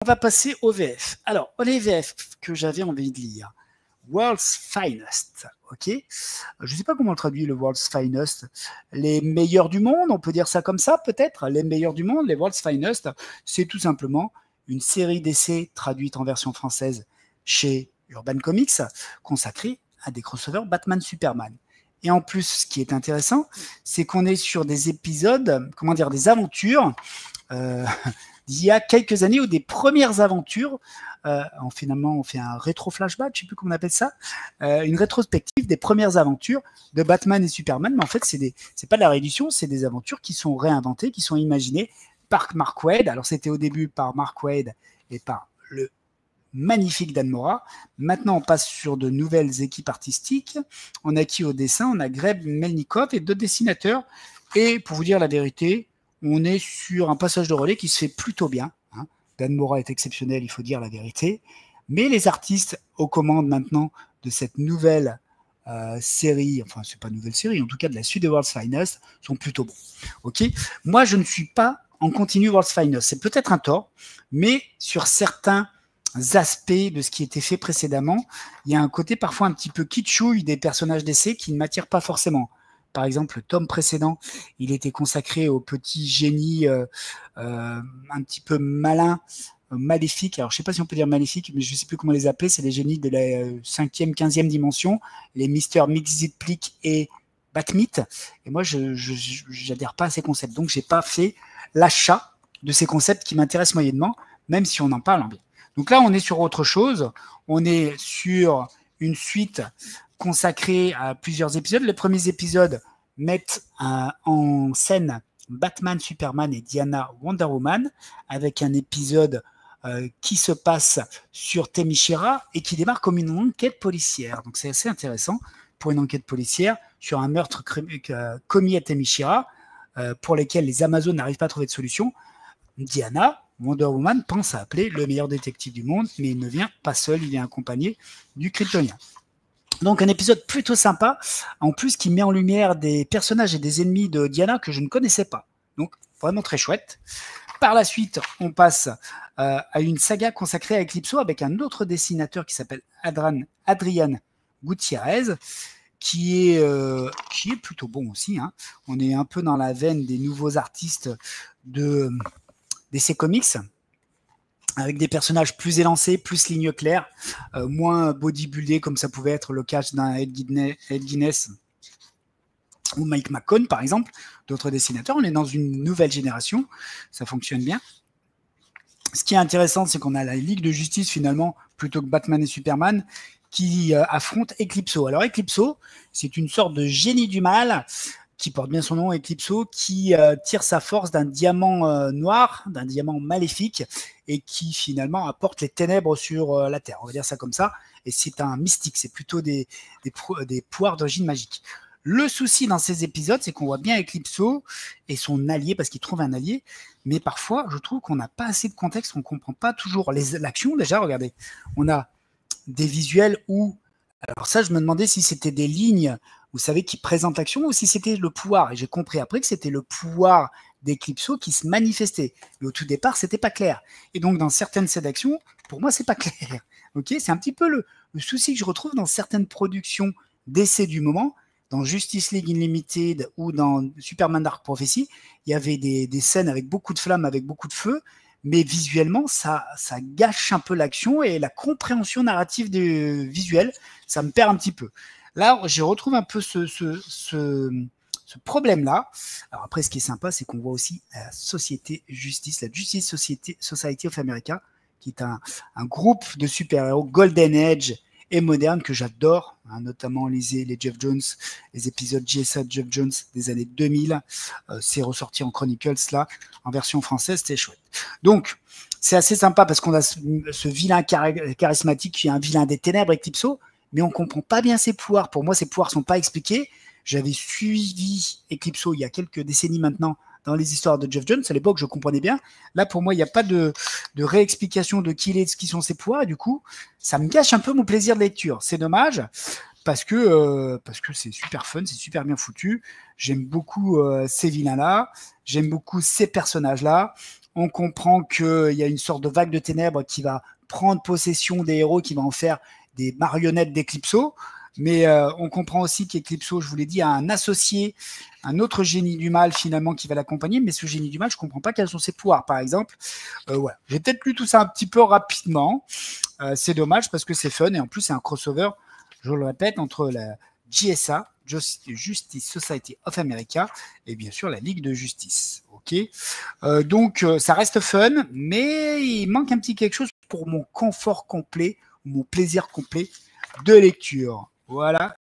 On va passer au VF. Alors, les VF que j'avais envie de lire. World's Finest, ok. Je ne sais pas comment on traduit le World's Finest. Les meilleurs du monde, on peut dire ça comme ça peut-être. Les meilleurs du monde, les World's Finest, c'est tout simplement une série d'essais traduite en version française chez Urban Comics, consacrée à des crossovers Batman-Superman. Et en plus, ce qui est intéressant, c'est qu'on est sur des épisodes, comment dire, des aventures d'il y a quelques années, ou des premières aventures. Finalement, on fait un rétro-flashback, je ne sais plus comment on appelle ça, une rétrospective des premières aventures de Batman et Superman. Mais en fait, c'est pas de la réédition, c'est des aventures qui sont réinventées, qui sont imaginées par Mark Waid. Alors, c'était au début par Mark Waid et par le magnifique Dan Mora. Maintenant, on passe sur de nouvelles équipes artistiques. On a qui au dessin? On a Greg Melnikov et 2 dessinateurs. Et pour vous dire la vérité, on est sur un passage de relais qui se fait plutôt bien. Hein. Dan Mora est exceptionnel, il faut dire la vérité. Mais les artistes aux commandes maintenant de cette nouvelle série, enfin c'est pas une nouvelle série, en tout cas de la suite de World's Finest, sont plutôt bons. Ok. Moi, je ne suis pas en continu World's Finest. C'est peut-être un tort, mais sur certains aspects de ce qui était fait précédemment, il y a un côté parfois un petit peu kitschouille des personnages d'essai qui ne m'attirent pas forcément. Par exemple, le tome précédent, il était consacré au petit génie un petit peu malin, maléfique. Alors, je ne sais pas si on peut dire maléfique, mais je ne sais plus comment les appeler. C'est les génies de la 5e, 15e dimension, les Mr. Mxyzptlk et Batmite. Et moi, je n'adhère pas à ces concepts. Donc, je n'ai pas fait l'achat de ces concepts qui m'intéressent moyennement, même si on en parle en bien. Donc là, on est sur autre chose. On est sur une suite consacrée à plusieurs épisodes. Les premiers épisodes mettent en scène Batman, Superman et Diana Wonder Woman, avec un épisode qui se passe sur Themyscira et qui démarre comme une enquête policière. Donc c'est assez intéressant pour une enquête policière sur un meurtre commis à Themyscira pour lesquels les Amazones n'arrivent pas à trouver de solution. Diana, Wonder Woman, pense à appeler le meilleur détective du monde, mais il ne vient pas seul, il vient accompagné du Kryptonien. Donc un épisode plutôt sympa, en plus qui met en lumière des personnages et des ennemis de Diana que je ne connaissais pas. Donc vraiment très chouette. Par la suite, on passe à une saga consacrée à Eclipso avec un autre dessinateur qui s'appelle Adrian Gutiérrez, qui est plutôt bon aussi. Hein. On est un peu dans la veine des nouveaux artistes d'essai comics, avec des personnages plus élancés, plus lignes claires, moins bodybuildés comme ça pouvait être le cas d'un Ed Guinness ou Mike McCone par exemple, d'autres dessinateurs. On est dans une nouvelle génération, ça fonctionne bien. Ce qui est intéressant, c'est qu'on a la Ligue de Justice finalement, plutôt que Batman et Superman, qui affrontent Eclipso. Alors Eclipso, c'est une sorte de génie du mal qui porte bien son nom, Eclipso, qui tire sa force d'un diamant noir, d'un diamant maléfique, et qui finalement apporte les ténèbres sur la Terre. On va dire ça comme ça. Et c'est un mystique, c'est plutôt des pouvoirs d'origine magique. Le souci dans ces épisodes, c'est qu'on voit bien Eclipso et son allié, parce qu'il trouve un allié, mais parfois, je trouve qu'on n'a pas assez de contexte, on ne comprend pas toujours l'action. Déjà, regardez, on a des visuels où... Alors ça, je me demandais si c'était des lignes, vous savez, qui présentent l'action, ou si c'était le pouvoir. Et j'ai compris après que c'était le pouvoir d'Eclipso qui se manifestait. Mais au tout départ, c'était pas clair. Et donc, dans certaines scènes d'action, pour moi, c'est pas clair. Ok, c'est un petit peu le souci que je retrouve dans certaines productions d'essais du moment. Dans Justice League Unlimited ou dans Superman Dark Prophecy, il y avait des scènes avec beaucoup de flammes, avec beaucoup de feu, mais visuellement, ça gâche un peu l'action et la compréhension narrative du visuel, ça me perd un petit peu. Là, je retrouve un peu ce problème-là. Alors après, ce qui est sympa, c'est qu'on voit aussi la Société Justice, la Justice Society of America, qui est un groupe de super-héros Golden Age et moderne que j'adore, hein, notamment les Jeff Jones, les épisodes GSA de Jeff Jones des années 2000. C'est ressorti en Chronicles, là, en version française, c'était chouette. Donc, c'est assez sympa parce qu'on a ce vilain charismatique qui est un vilain des ténèbres, Eclipso, mais on comprend pas bien ses pouvoirs. Pour moi, ses pouvoirs sont pas expliqués. J'avais suivi Eclipso il y a quelques décennies maintenant dans les histoires de Jeff Jones. À l'époque, je comprenais bien. Là, pour moi, il n'y a pas de réexplication de qui il est, de ce qui sont ses pouvoirs. Et du coup, ça me gâche un peu mon plaisir de lecture. C'est dommage parce que c'est super fun, c'est super bien foutu. J'aime beaucoup ces vilains-là. J'aime beaucoup ces personnages-là. On comprend qu'il y a une sorte de vague de ténèbres qui va prendre possession des héros, qui va en faire des marionnettes d'Eclipso. Mais on comprend aussi qu'Eclipso, je vous l'ai dit, a un associé, un autre génie du mal finalement qui va l'accompagner. Mais ce génie du mal, je ne comprends pas quels sont ses pouvoirs, par exemple. Voilà. J'ai peut-être lu tout ça un petit peu rapidement. C'est dommage parce que c'est fun. Et en plus, c'est un crossover, je le répète, entre la JSA, Justice Society of America, et bien sûr la Ligue de Justice. Ok. Donc, ça reste fun, mais il manque un petit quelque chose pour mon confort complet, mon plaisir complet de lecture. Voilà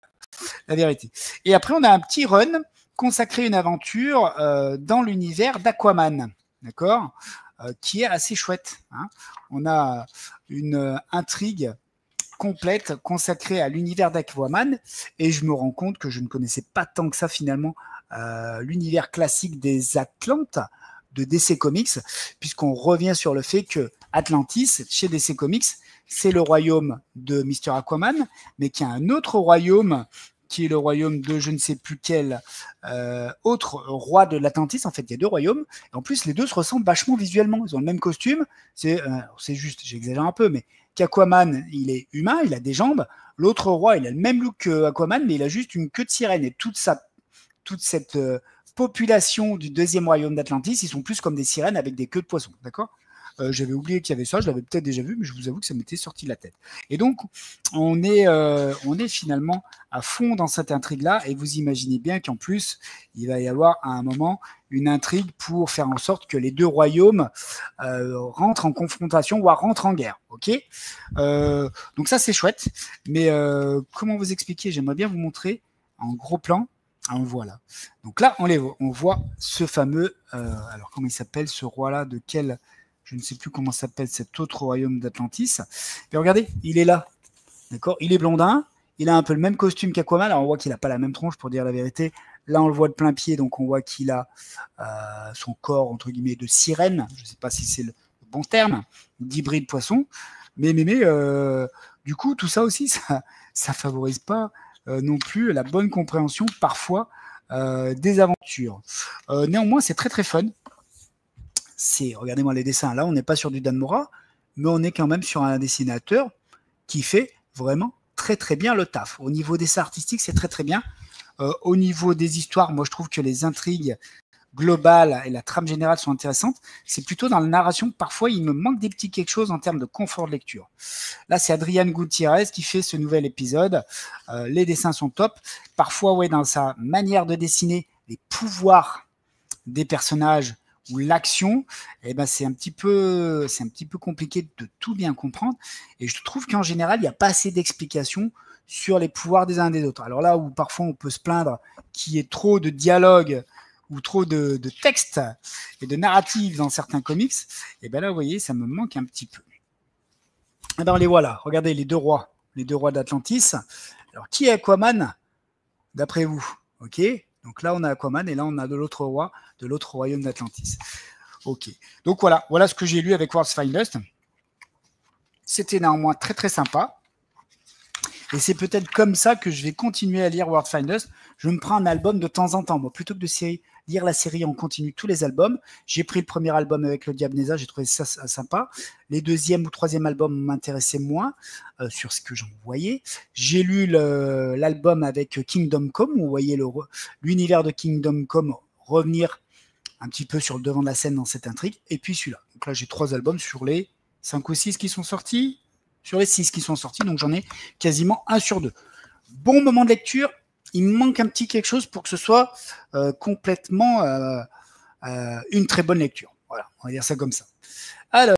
la vérité. Et après, on a un petit run consacré à une aventure dans l'univers d'Aquaman, d'accord, qui est assez chouette. Hein. On a une intrigue complète consacrée à l'univers d'Aquaman, et je me rends compte que je ne connaissais pas tant que ça finalement l'univers classique des Atlantes de DC Comics, puisqu'on revient sur le fait que Atlantis, chez DC Comics, c'est le royaume de Mr. Aquaman, mais qu'il y a un autre royaume qui est le royaume de je ne sais plus quel autre roi de l'Atlantis. En fait, il y a deux royaumes. Et en plus, les deux se ressemblent vachement visuellement. Ils ont le même costume. C'est juste, j'exagère un peu, mais qu'Aquaman, il est humain, il a des jambes. L'autre roi, il a le même look qu'Aquaman, mais il a juste une queue de sirène. Et toute cette population du deuxième royaume d'Atlantis, ils sont plus comme des sirènes avec des queues de poisson. D'accord ? J'avais oublié qu'il y avait ça, je l'avais peut-être déjà vu, mais je vous avoue que ça m'était sorti de la tête. Et donc, on est finalement à fond dans cette intrigue-là, et vous imaginez bien qu'en plus, il va y avoir à un moment une intrigue pour faire en sorte que les deux royaumes rentrent en confrontation, voire rentrent en guerre. Ok. Donc ça, c'est chouette. Mais comment vous expliquer? J'aimerais bien vous montrer en gros plan. En voilà. Donc là, on voit ce fameux, alors comment il s'appelle, ce roi-là, de quel... Je ne sais plus comment s'appelle cet autre royaume d'Atlantis. Mais regardez, il est là. D'accord ? Il est blondin. Il a un peu le même costume qu'Aquaman. Alors, on voit qu'il n'a pas la même tronche, pour dire la vérité. Là, on le voit de plein pied. Donc, on voit qu'il a son corps, entre guillemets, de sirène. Je ne sais pas si c'est le bon terme. D'hybride poisson. Mais du coup, tout ça aussi, ça ne favorise pas non plus la bonne compréhension, parfois, des aventures. Néanmoins, c'est très, très fun. Regardez-moi les dessins, là on n'est pas sur du Dan Mora, mais on est quand même sur un dessinateur qui fait vraiment très très bien le taf. Au niveau des dessins artistiques, c'est très très bien. Au niveau des histoires, moi je trouve que les intrigues globales et la trame générale sont intéressantes. C'est plutôt dans la narration, parfois il me manque des petits quelque chose en termes de confort de lecture. Là c'est Adrian Gutiérrez qui fait ce nouvel épisode. Les dessins sont top. Parfois, ouais, dans sa manière de dessiner, les pouvoirs des personnages ou l'action, eh ben c'est un petit peu compliqué de tout bien comprendre. Et je trouve qu'en général, il n'y a pas assez d'explications sur les pouvoirs des uns et des autres. Alors là où parfois on peut se plaindre qu'il y ait trop de dialogue ou trop de texte et de narrative dans certains comics, et ben là, vous voyez, ça me manque un petit peu. Et ben les voilà, regardez les deux rois d'Atlantis. Alors qui est Aquaman, d'après vous? Ok. Donc là, on a Aquaman et là, on a de l'autre roi, de l'autre royaume d'Atlantis. Ok. Donc voilà ce que j'ai lu avec World's Finest. C'était néanmoins très très sympa. Et c'est peut-être comme ça que je vais continuer à lire World's Finest. Je me prends un album de temps en temps. Moi, plutôt que de lire la série en continu, tous les albums, j'ai pris le premier album avec le Diabneza, j'ai trouvé ça sympa. Les deuxième ou troisième albums m'intéressaient moins sur ce que j'en voyais. J'ai lu l'album avec Kingdom Come, où vous voyez l'univers de Kingdom Come revenir un petit peu sur le devant de la scène dans cette intrigue. Et puis celui-là. Donc là, j'ai 3 albums sur les 5 ou 6 qui sont sortis. Sur les 6 qui sont sortis, donc j'en ai quasiment 1 sur 2. Bon moment de lecture. Il me manque un petit quelque chose pour que ce soit complètement une très bonne lecture. Voilà, on va dire ça comme ça. Alors,